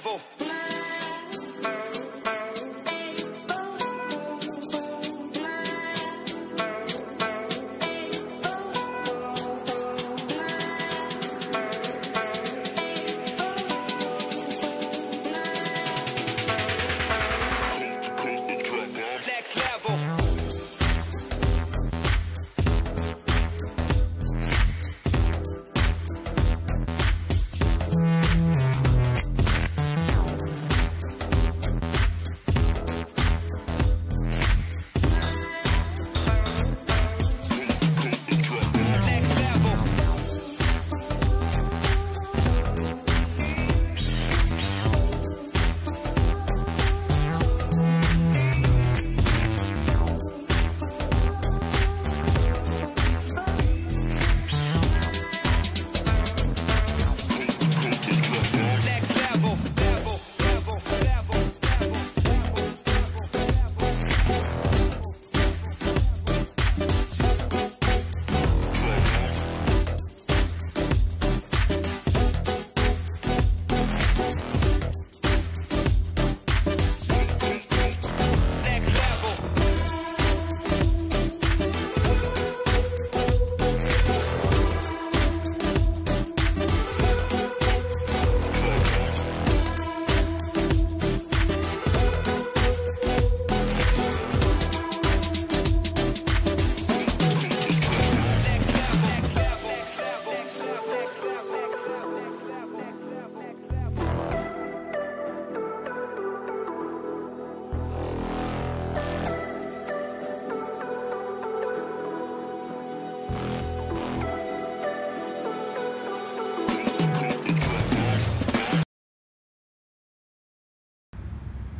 level.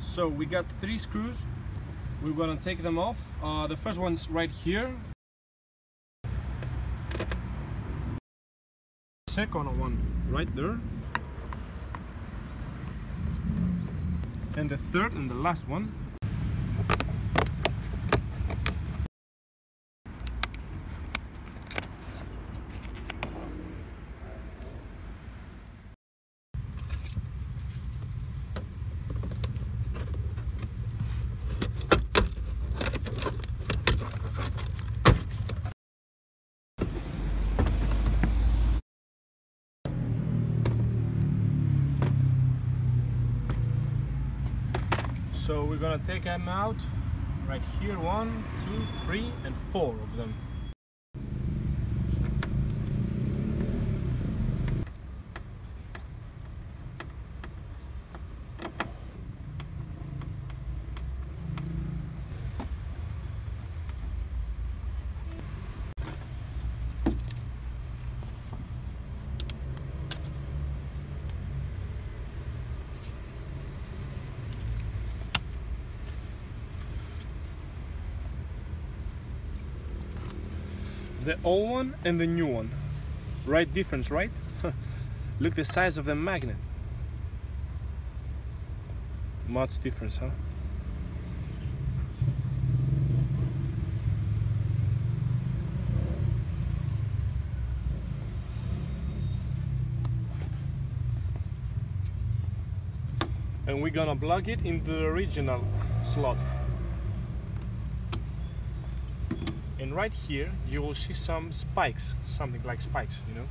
So we got 3 screws. We're gonna take them off. The first one's right here. Second one right there. And the third and the last one. So we're gonna take them out right here, 1, 2, 3, and 4 of them. The old one and the new one. Right difference, right? Look the size of the magnet. Much difference, huh? And we're gonna plug it in the original slot. And right here you will see some spikes, something like spikes, you know.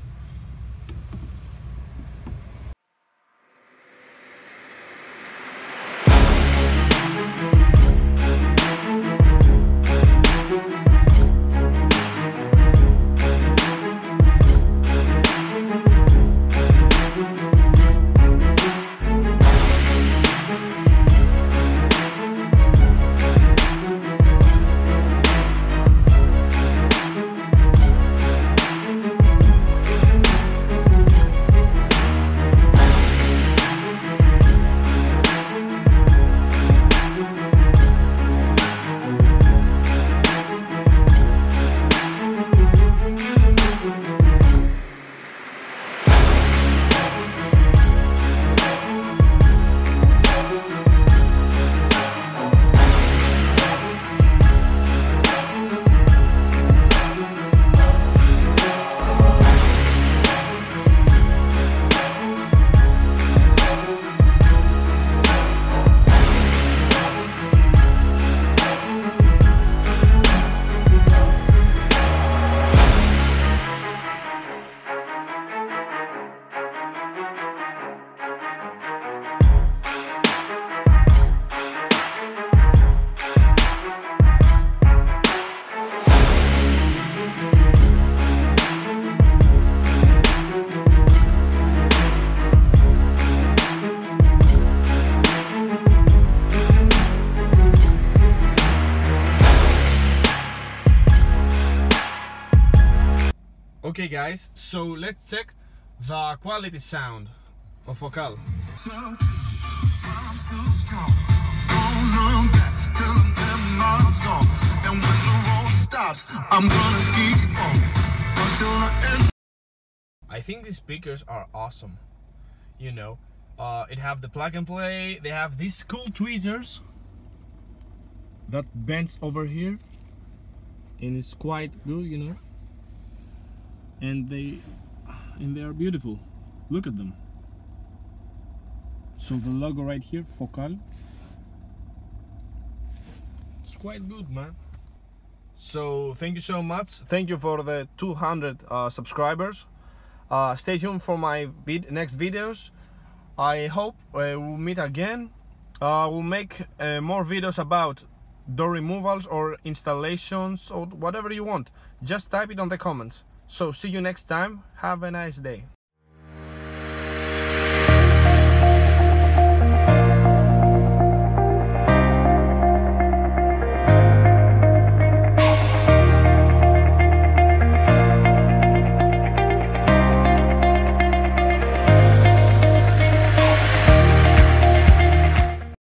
guys, so let's check the quality sound of Focal. I think these speakers are awesome. You know, it have the plug and play. They have these cool tweeters that bends over here, and it's quite good, you know. And they are beautiful. Look at them. So the logo right here, Focal. It's quite good, man. So thank you so much. Thank you for the 200 subscribers. Stay tuned for my next videos. I hope we'll meet again. We'll make more videos about door removals or installations or whatever you want. Just type it on the comments. So see you next time. Have a nice day.